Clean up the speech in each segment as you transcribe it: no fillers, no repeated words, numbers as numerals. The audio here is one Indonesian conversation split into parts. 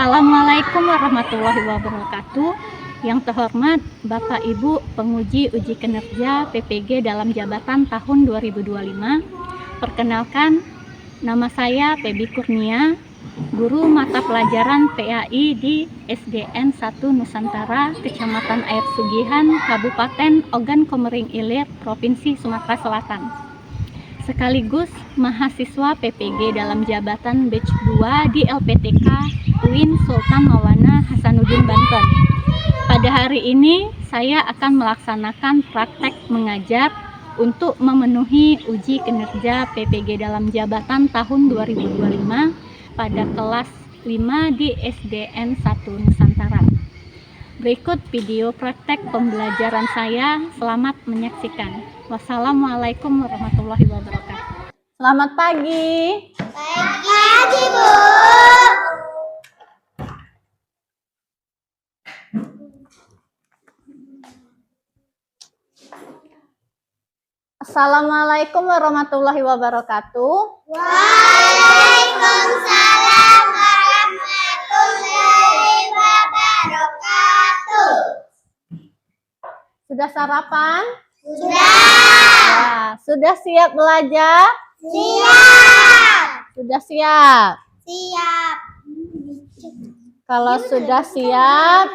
Assalamualaikum warahmatullahi wabarakatuh. Yang terhormat Bapak Ibu penguji uji kinerja PPG dalam jabatan tahun 2025. Perkenalkan, nama saya Febi Kurnia, guru mata pelajaran PAI di SDN 1 Nusantara, Kecamatan Air Sugihan, Kabupaten Ogan Komering Ilir, Provinsi Sumatera Selatan. Sekaligus mahasiswa PPG dalam jabatan batch 2 di LPTK UIN Sultan Maulana Hasanuddin Banten. Pada hari ini saya akan melaksanakan praktek mengajar untuk memenuhi uji kinerja PPG dalam jabatan tahun 2025 pada kelas 5 di SDN 1 Nusantara. Berikut video praktek pembelajaran saya. Selamat menyaksikan. Wassalamualaikum warahmatullahi wabarakatuh. Selamat pagi. Pagi, Bu. Assalamualaikum warahmatullahi wabarakatuh. Waalaikumsalam warahmatullahi wabarakatuh. Sudah sarapan? Sudah. Ya, sudah siap belajar? Siap. Sudah siap. Siap. Kalau sudah siap,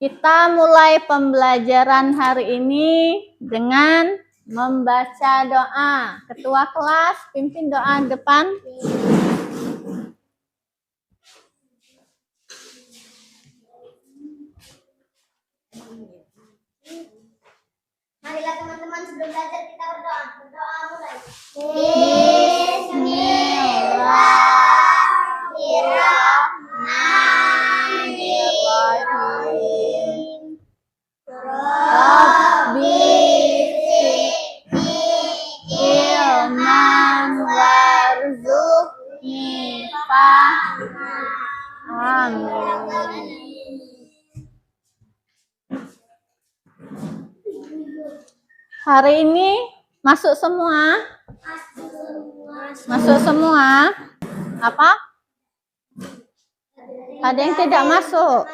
kita mulai pembelajaran hari ini dengan membaca doa. Ketua kelas, pimpin doa depan. Marilah teman-teman sebelum belajar kita berdoa. Berdoa mulai. Bismillahirrahmanirrahim. Rabbi Ilman warzuqni fahman. Amin. Hari ini masuk semua? Masuk semua? Apa? Ada yang tidak masuk?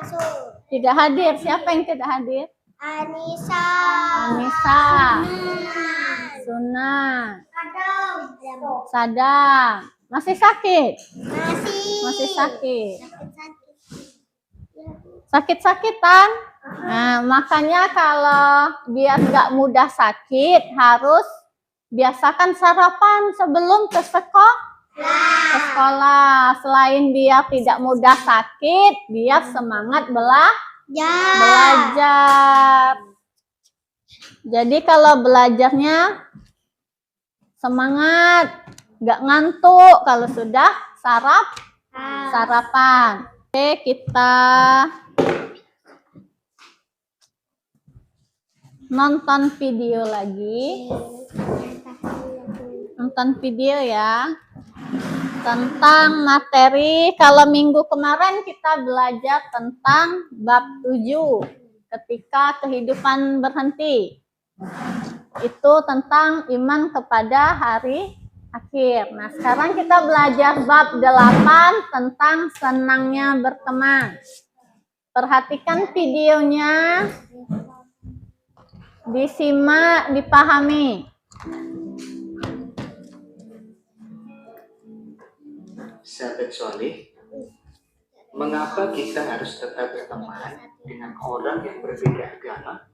Tidak hadir. Siapa yang tidak hadir? Anissa. Anissa. Suna. Sadam. Masih sakit? Masih sakit. Sakit-sakitan? Nah, makanya kalau biar nggak mudah sakit, harus biasakan sarapan sebelum ke sekolah. Selain biar tidak mudah sakit, biar semangat belajar. Jadi kalau belajarnya semangat, nggak ngantuk kalau sudah sarapan. Oke, kita nonton video lagi. Nonton video ya. Tentang materi, kalau minggu kemarin kita belajar tentang bab 7, ketika kehidupan berhenti. Itu tentang iman kepada hari akhir. Nah, sekarang kita belajar bab 8 tentang senangnya berteman. Perhatikan videonya. Disimak, dipahami. Sahabat soleh, mengapa kita harus tetap berteman dengan orang yang berbeda agama?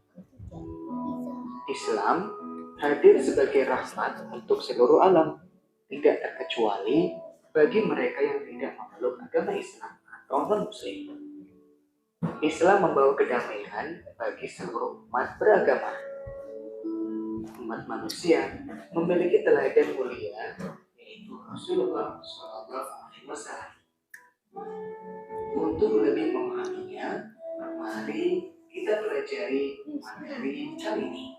Islam hadir sebagai rahmat untuk seluruh alam, tidak terkecuali bagi mereka yang tidak memeluk agama Islam atau non-Muslim. Islam membawa kedamaian bagi seluruh umat beragama. Umat manusia memiliki teladan mulia, yaitu Rasulullah SAW. Untuk lebih memahaminya, mari kita pelajari materi kali ini.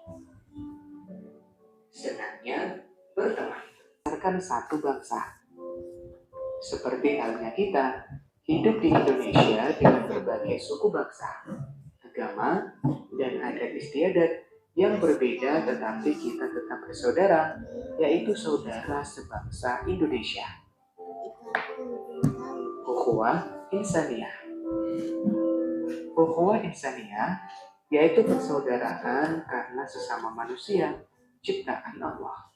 Senangnya berteman. Berdasarkan satu bangsa. Seperti halnya kita, hidup di Indonesia dengan berbagai suku bangsa, agama, dan adat istiadat yang berbeda, tetapi kita tetap bersaudara, yaitu saudara sebangsa Indonesia. ukhuwah insaniyah. Ukhuwah insaniyah yaitu persaudaraan karena sesama manusia ciptaan Allah.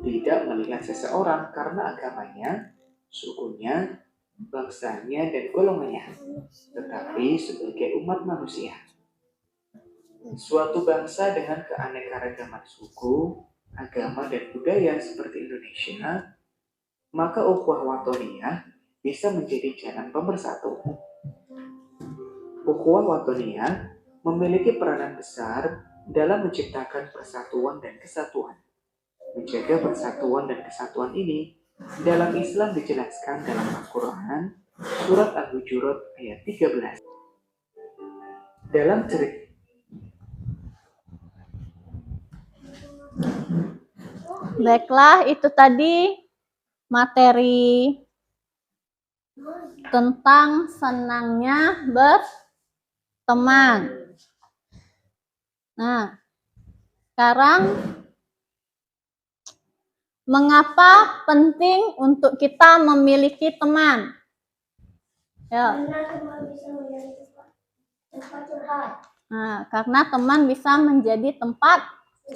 Tidak melihat seseorang karena agamanya, sukunya, bangsanya, dan golongannya, tetapi sebagai umat manusia. Suatu bangsa dengan keanekaragaman suku, agama, dan budaya seperti Indonesia, maka ukhuwah watoniyah bisa menjadi jalan pemersatu. Ukhuwah watoniyah memiliki peranan besar dalam menciptakan persatuan dan kesatuan. Menjaga persatuan dan kesatuan ini dalam Islam dijelaskan dalam Al-Quran, surat Al-Hujurat ayat 13. Dalam cerita Baiklah, itu tadi materi tentang senangnya berteman. Nah, sekarang mengapa penting untuk kita memiliki teman? Ya. Karena teman bisa menjadi tempat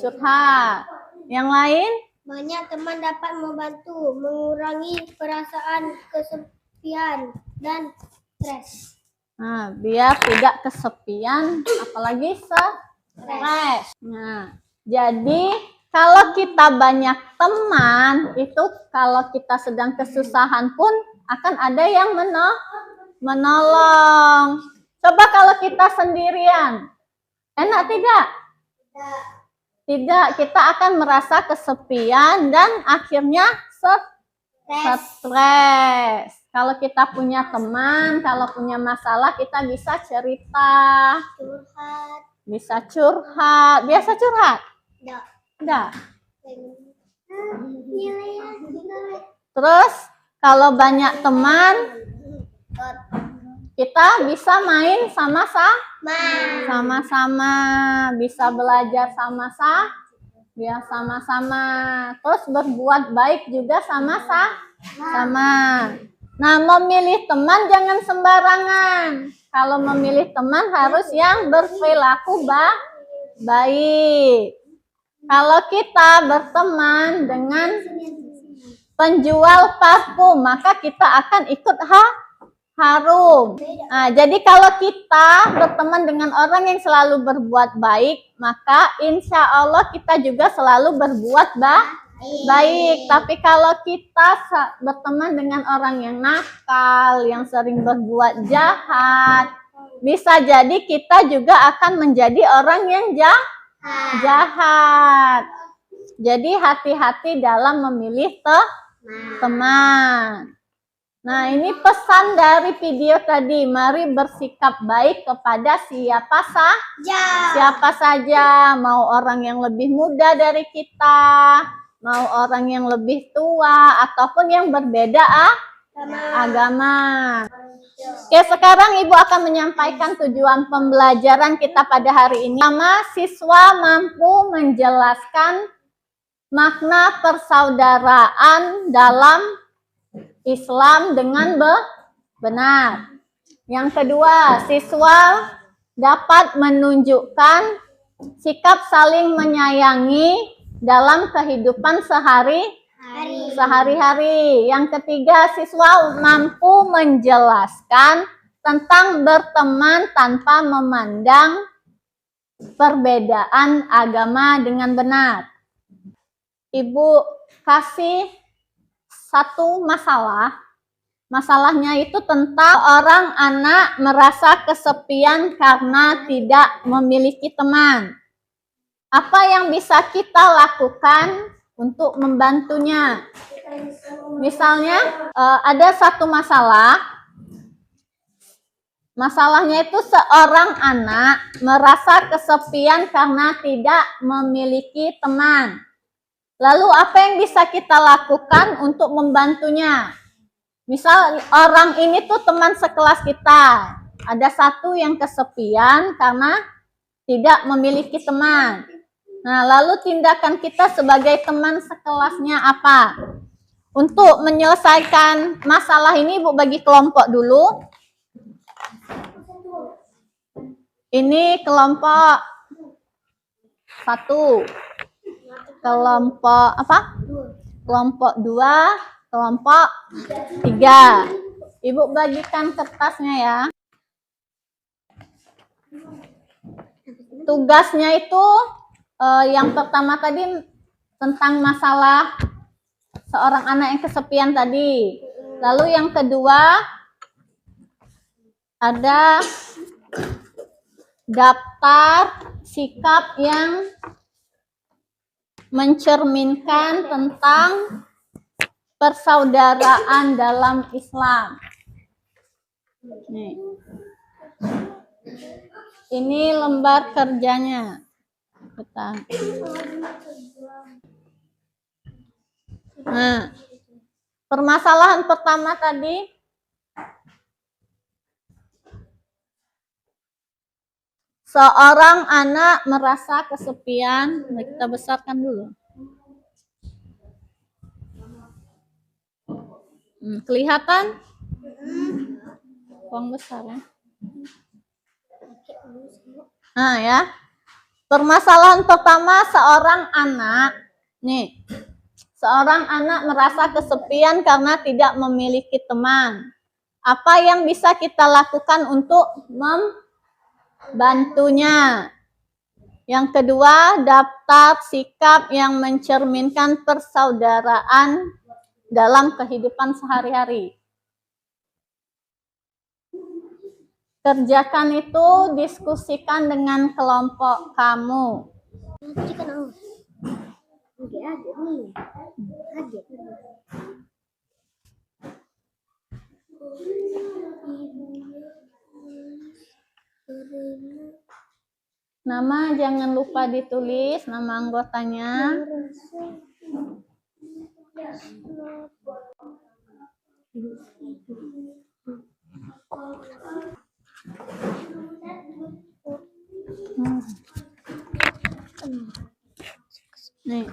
curhat. Yang lain? Banyak teman dapat membantu mengurangi perasaan kesepian dan stres. Biar tidak kesepian, apalagi stres. Jadi kalau kita banyak teman, itu kalau kita sedang kesusahan pun akan ada yang menolong. Coba kalau kita sendirian, enak tidak? Tidak, kita akan merasa kesepian dan akhirnya stres. Kalau kita punya teman, kalau punya masalah, kita bisa cerita. Curhat. Bisa curhat. Biasa curhat? Enggak. Terus, kalau banyak teman, kita bisa main sama-sama, bisa belajar sama-sama, terus berbuat baik juga sama-sama. Nah, memilih teman jangan sembarangan. Kalau memilih teman harus yang berperilaku baik. Kalau kita berteman dengan penjual parfum, maka kita akan ikut harum. Jadi kalau kita berteman dengan orang yang selalu berbuat baik, maka insya Allah kita juga selalu berbuat baik. Tapi kalau kita berteman dengan orang yang nakal, yang sering berbuat jahat, bisa jadi kita juga akan menjadi orang yang jahat. Jadi hati-hati dalam memilih teman. Nah, ini pesan dari video tadi. Mari bersikap baik kepada siapa saja. Mau orang yang lebih muda dari kita, mau orang yang lebih tua, ataupun yang berbeda agama. Oke, sekarang Ibu akan menyampaikan tujuan pembelajaran kita pada hari ini. Pertama, siswa mampu menjelaskan makna persaudaraan dalam Islam dengan benar. Yang kedua, siswa dapat menunjukkan sikap saling menyayangi dalam kehidupan sehari-hari. Yang ketiga, siswa mampu menjelaskan tentang berteman tanpa memandang perbedaan agama dengan benar. Ibu kasih satu masalah. Masalahnya itu tentang orang anak merasa kesepian karena tidak memiliki teman. Apa yang bisa kita lakukan untuk membantunya? Misalnya ada satu masalah. Masalahnya itu seorang anak merasa kesepian karena tidak memiliki teman. Lalu apa yang bisa kita lakukan untuk membantunya? Misal orang ini tuh teman sekelas kita. Ada satu yang kesepian karena tidak memiliki teman. Nah, lalu tindakan kita sebagai teman sekelasnya apa? Untuk menyelesaikan masalah ini, Ibu bagi kelompok dulu. Ini kelompok 1. Kelompok apa? Kelompok 2, kelompok 3. Ibu bagikan kertasnya ya. Tugasnya itu yang pertama tadi tentang masalah seorang anak yang kesepian tadi. Lalu yang kedua ada daftar sikap yang mencerminkan tentang persaudaraan dalam Islam. Nih. Ini lembar kerjanya. Nah, permasalahan pertama tadi seorang anak merasa kesepian. Nah, kita besarkan dulu. Kelihatan? Kurang besar ya. Nah ya, permasalahan pertama seorang anak, nih, seorang anak merasa kesepian karena tidak memiliki teman. Apa yang bisa kita lakukan untuk membantunya? Yang kedua, daftar sikap yang mencerminkan persaudaraan dalam kehidupan sehari-hari. Kerjakan itu, diskusikan dengan kelompok kamu. Nama jangan lupa ditulis, nama anggotanya. Nih.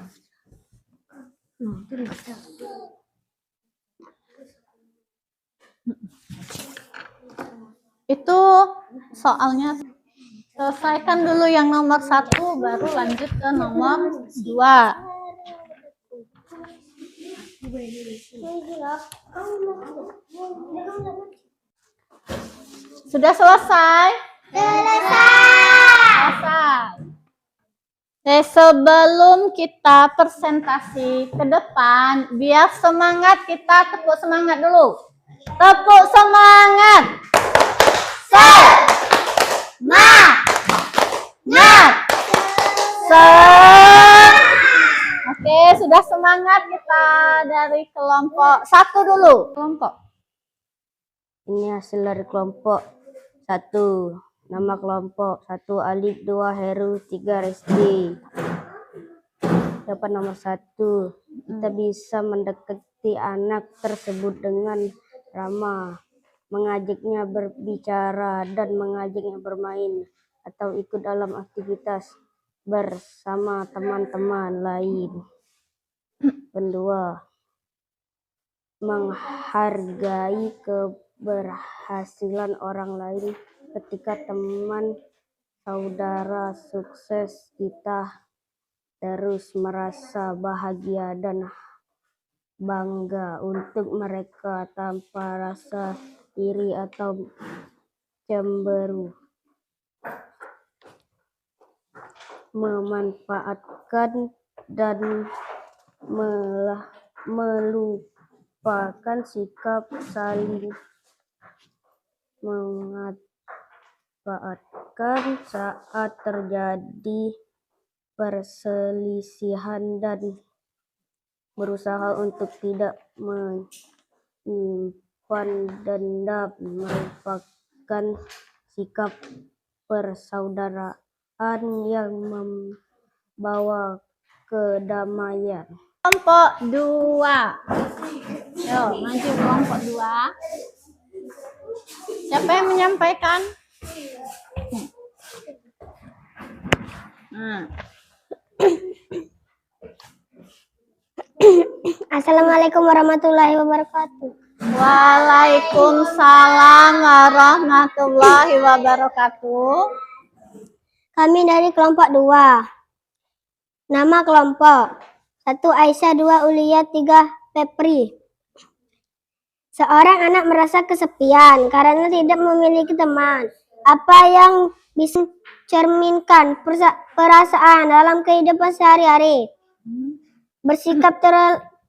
Itu soalnya selesaikan dulu yang nomor 1, baru lanjut ke nomor 2. Sudah selesai? Selesai. Sebelum kita presentasi ke depan, biar semangat, kita tepuk semangat dulu. Tepuk semangat. Oke, sudah semangat kita dari kelompok 1 dulu. Kelompok. Ini hasil dari kelompok 1. Nama kelompok 1 Alif, 2 Heru, 3 Resti. Dapat nomor 1. Kita bisa mendekati anak tersebut dengan ramah, mengajaknya berbicara dan mengajaknya bermain atau ikut dalam aktivitas bersama teman-teman lain. Kedua, menghargai keberhasilan orang lain. Ketika teman saudara sukses, kita terus merasa bahagia dan bangga untuk mereka tanpa rasa iri atau cemberut. Memanfaatkan dan melupakan sikap saling memanfaatkan saat terjadi perselisihan dan berusaha untuk tidak menyimpan dendam merupakan sikap persaudaraan yang membawa kedamaian. Kelompok 2. Yo, maju kelompok 2. Siapa yang menyampaikan? Assalamualaikum warahmatullahi wabarakatuh. Waalaikumsalam warahmatullahi wabarakatuh. Kami dari kelompok 2. Nama kelompok 1 Aisyah, 2 Ulia, 3 Pepri. Seorang anak merasa kesepian karena tidak memiliki teman. Apa yang bisa mencerminkan perasaan dalam kehidupan sehari-hari? Bersikap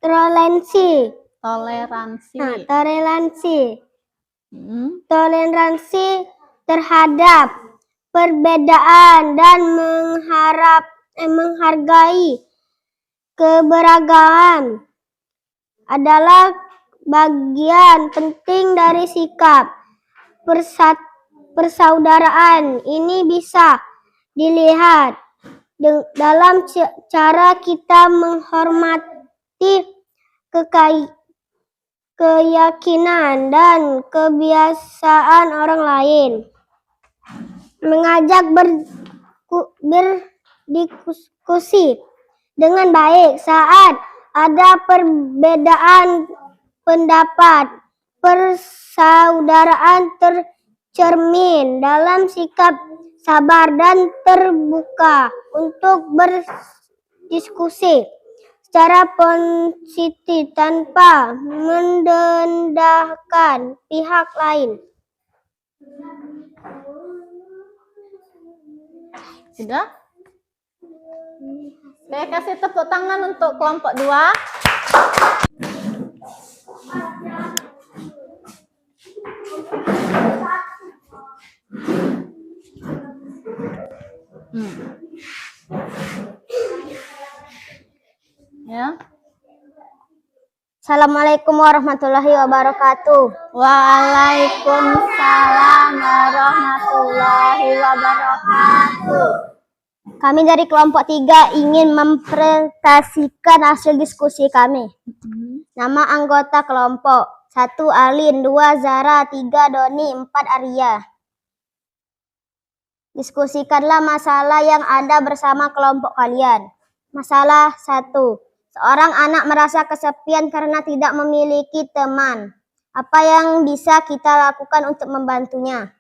toleransi. Toleransi terhadap perbedaan dan menghargai keberagaman adalah bagian penting dari sikap persaudaraan. Ini bisa dilihat dalam cara kita menghormati keyakinan dan kebiasaan orang lain, mengajak berdiskusi dengan baik saat ada perbedaan pendapat. Persaudaraan tercermin dalam sikap sabar dan terbuka untuk berdiskusi secara positif tanpa mendendahkan pihak lain. Sudah? Oke, kasih tepuk tangan untuk kelompok 2. Ya. Assalamualaikum warahmatullahi wabarakatuh. Waalaikumsalam warahmatullahi wabarakatuh. Kami dari kelompok 3 ingin mempresentasikan hasil diskusi kami. Nama anggota kelompok 1 Alin, 2 Zara, 3 Doni, 4 Arya. Diskusikanlah masalah yang ada bersama kelompok kalian. Masalah 1. Seorang anak merasa kesepian karena tidak memiliki teman. Apa yang bisa kita lakukan untuk membantunya?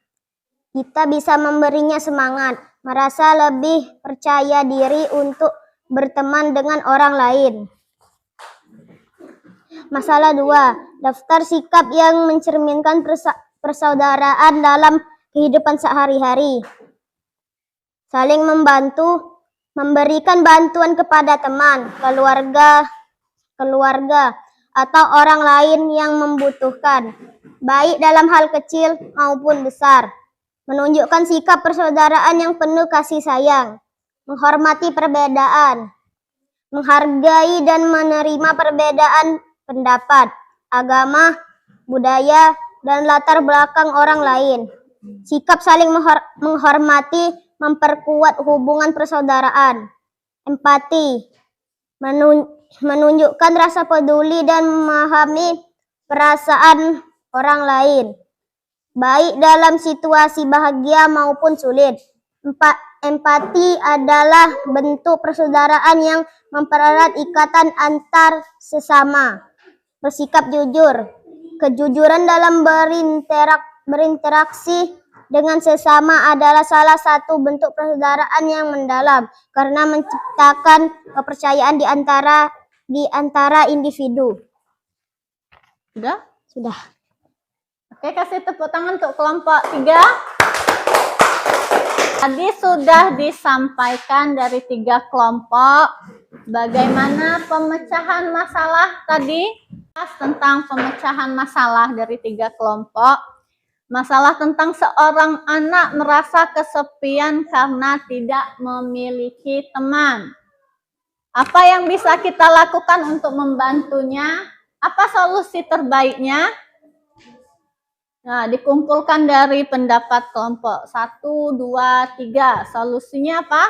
Kita bisa memberinya semangat, merasa lebih percaya diri untuk berteman dengan orang lain. Masalah 2. Daftar sikap yang mencerminkan persaudaraan dalam kehidupan sehari-hari. Saling membantu, memberikan bantuan kepada teman, keluarga, atau orang lain yang membutuhkan, baik dalam hal kecil maupun besar. Menunjukkan sikap persaudaraan yang penuh kasih sayang, menghormati perbedaan, menghargai dan menerima perbedaan pendapat, agama, budaya, dan latar belakang orang lain. Sikap saling menghormati memperkuat hubungan persaudaraan. Empati, menunjukkan rasa peduli dan memahami perasaan orang lain, baik dalam situasi bahagia maupun sulit. Empati adalah bentuk persaudaraan yang mempererat ikatan antar sesama. Bersikap jujur, kejujuran dalam berinteraksi dengan sesama adalah salah satu bentuk persaudaraan yang mendalam karena menciptakan kepercayaan di antara individu. Sudah? Sudah. Oke, kasih tepuk tangan untuk kelompok 3. Tadi sudah disampaikan dari 3 kelompok bagaimana pemecahan masalah tadi. Tentang pemecahan masalah dari 3 kelompok. Masalah tentang seorang anak merasa kesepian karena tidak memiliki teman. Apa yang bisa kita lakukan untuk membantunya? Apa solusi terbaiknya? Nah, dikumpulkan dari pendapat kelompok 1, 2, 3. Solusinya apa?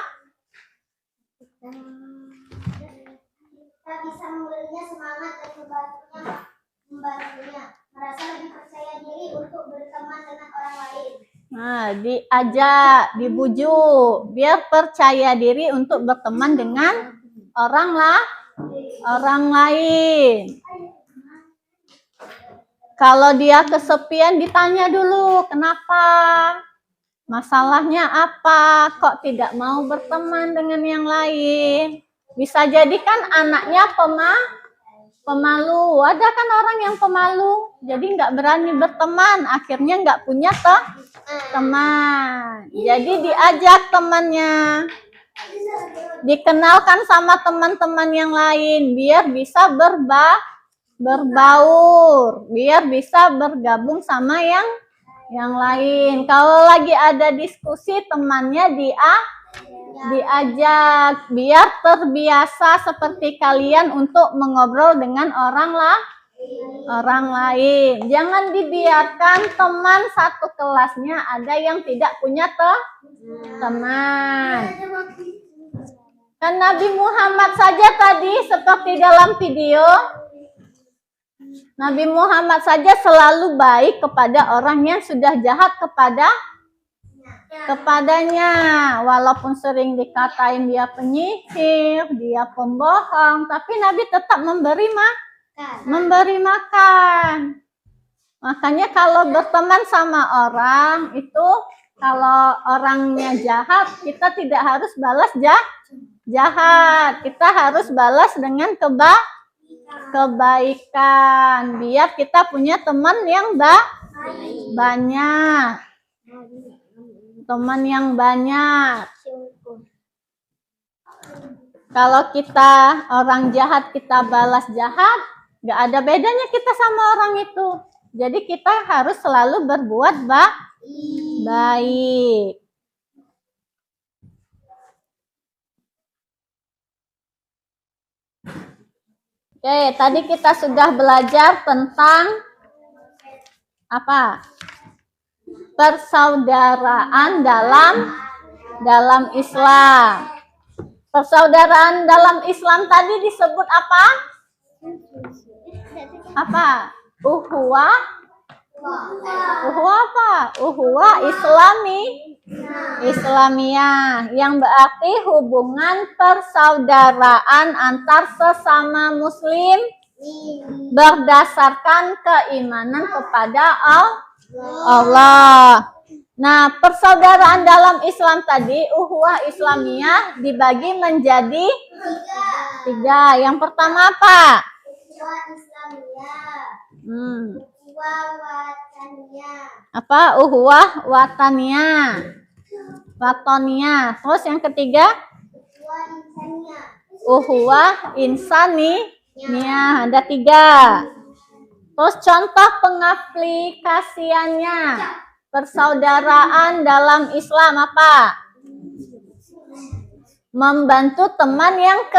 Kita bisa memberinya semangat dan membantunya merasa lebih percaya diri untuk berteman dengan orang lain. Nah, diajak, dibujuk, biar percaya diri untuk berteman dengan orang orang lain. Kalau dia kesepian ditanya dulu, kenapa? Masalahnya apa? Kok tidak mau berteman dengan yang lain? Bisa jadi kan anaknya pemalu. Ada kan orang yang pemalu, jadi nggak berani berteman, akhirnya nggak punya teman. Jadi diajak temannya, dikenalkan sama teman-teman yang lain, biar bisa berbaur, biar bisa bergabung sama yang lain. Kalau lagi ada diskusi, temannya diajak, biar terbiasa seperti kalian untuk mengobrol dengan orang lain. Jangan dibiarkan teman satu kelasnya ada yang tidak punya teman. Kan Nabi Muhammad saja tadi ketika dalam video, Nabi Muhammad saja selalu baik kepada orang yang sudah jahat kepadanya, walaupun sering dikatain dia penyihir, dia pembohong, tapi Nabi tetap memberi makan. Makanya kalau berteman sama orang itu, kalau orangnya jahat, kita tidak harus balas jahat, kita harus balas dengan kebaikan, biar kita punya teman yang banyak. Teman yang banyak. Kalau kita orang jahat, kita balas jahat, nggak ada bedanya kita sama orang itu. Jadi kita harus selalu berbuat baik. Oke, tadi kita sudah belajar tentang apa? Persaudaraan dalam Islam. Persaudaraan dalam Islam tadi disebut apa? Apa? Uhuwah apa? Uhuwah Islamiyah, yang berarti hubungan persaudaraan antar sesama muslim berdasarkan keimanan kepada Allah. Nah, persaudaraan dalam Islam tadi, uhuwah Islamiyah, dibagi menjadi tiga. Yang pertama apa? Apa? Uhuwah wataniyah. Terus yang ketiga? Uhuwah insaniyah. Ada tiga. Terus contoh pengaplikasiannya persaudaraan dalam Islam apa? Membantu teman yang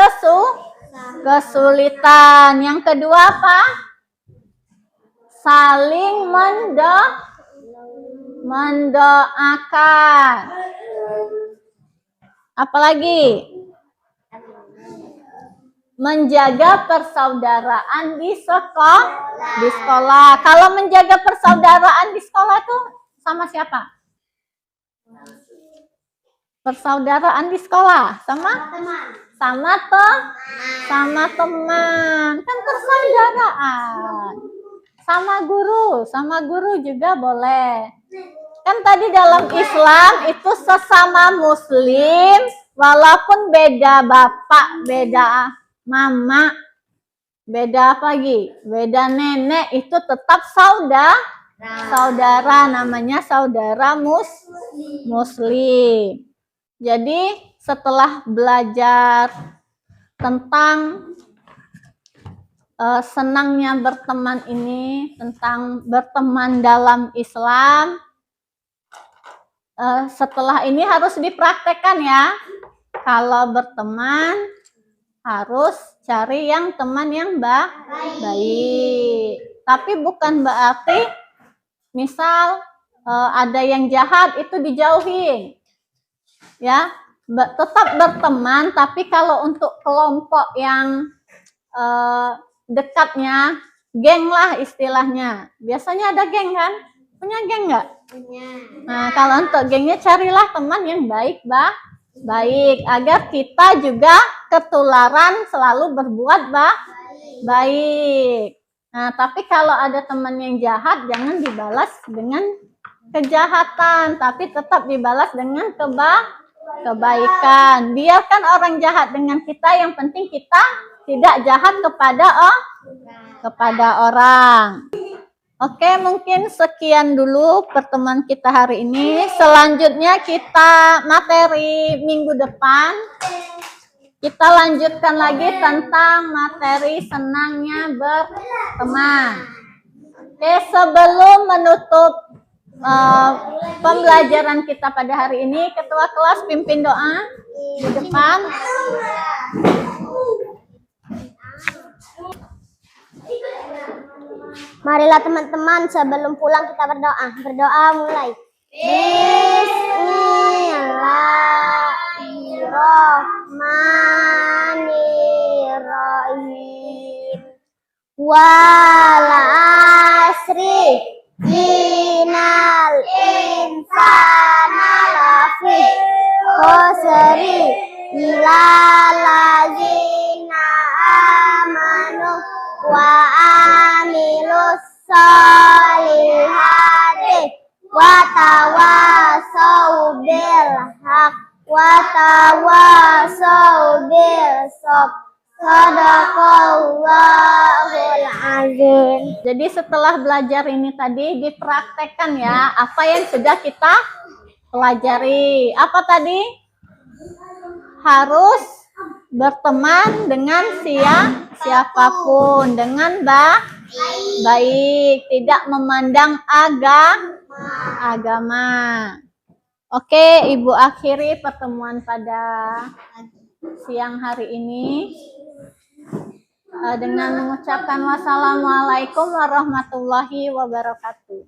kesulitan. Yang kedua apa? Saling mendoakan. Apalagi? Menjaga persaudaraan di sekolah. Kalau menjaga persaudaraan di sekolah itu sama siapa? Persaudaraan di sekolah sama teman. Kan persaudaraan. Sama guru juga boleh. Kan tadi dalam Islam itu sesama muslim, walaupun beda bapak, beda mama, beda apa lagi? Beda nenek, itu tetap saudara, namanya saudara muslim. Jadi setelah belajar tentang senangnya berteman ini, tentang berteman dalam Islam, setelah ini harus dipraktekkan ya. Kalau berteman harus cari teman yang baik. Tapi bukan berarti misal ada yang jahat itu dijauhin. Ya, tetap berteman, tapi kalau untuk kelompok yang dekatnya, geng lah istilahnya. Biasanya ada geng kan? Punya geng nggak? Punya. Nah, kalau untuk gengnya carilah teman yang baik, baik, agar kita juga ketularan selalu berbuat baik. Nah, tapi kalau ada teman yang jahat, jangan dibalas dengan kejahatan, tapi tetap dibalas dengan kebaikan. Biarkan orang jahat dengan kita, yang penting kita tidak jahat kepada orang. Oke, mungkin sekian dulu pertemuan kita hari ini. Selanjutnya kita materi minggu depan. Kita lanjutkan lagi tentang materi senangnya berteman. Oke, sebelum menutup pembelajaran kita pada hari ini, ketua kelas pimpin doa di depan. Marilah teman-teman, sebelum pulang kita berdoa. Berdoa mulai. Bismillahirrahmanirrahim. Wal asri innal insana lafi khusri illal ladzina amanu wa amilus solihati wa tawasau bil haq wa tawasau bil sabr. Sadaqallahul azim. Jadi setelah belajar ini tadi dipraktekkan ya apa yang sudah kita pelajari. Apa tadi? Harus berteman dengan siapapun dengan baik, tidak memandang agama. Oke, Ibu akhiri pertemuan pada siang hari ini dengan mengucapkan wassalamualaikum warahmatullahi wabarakatuh.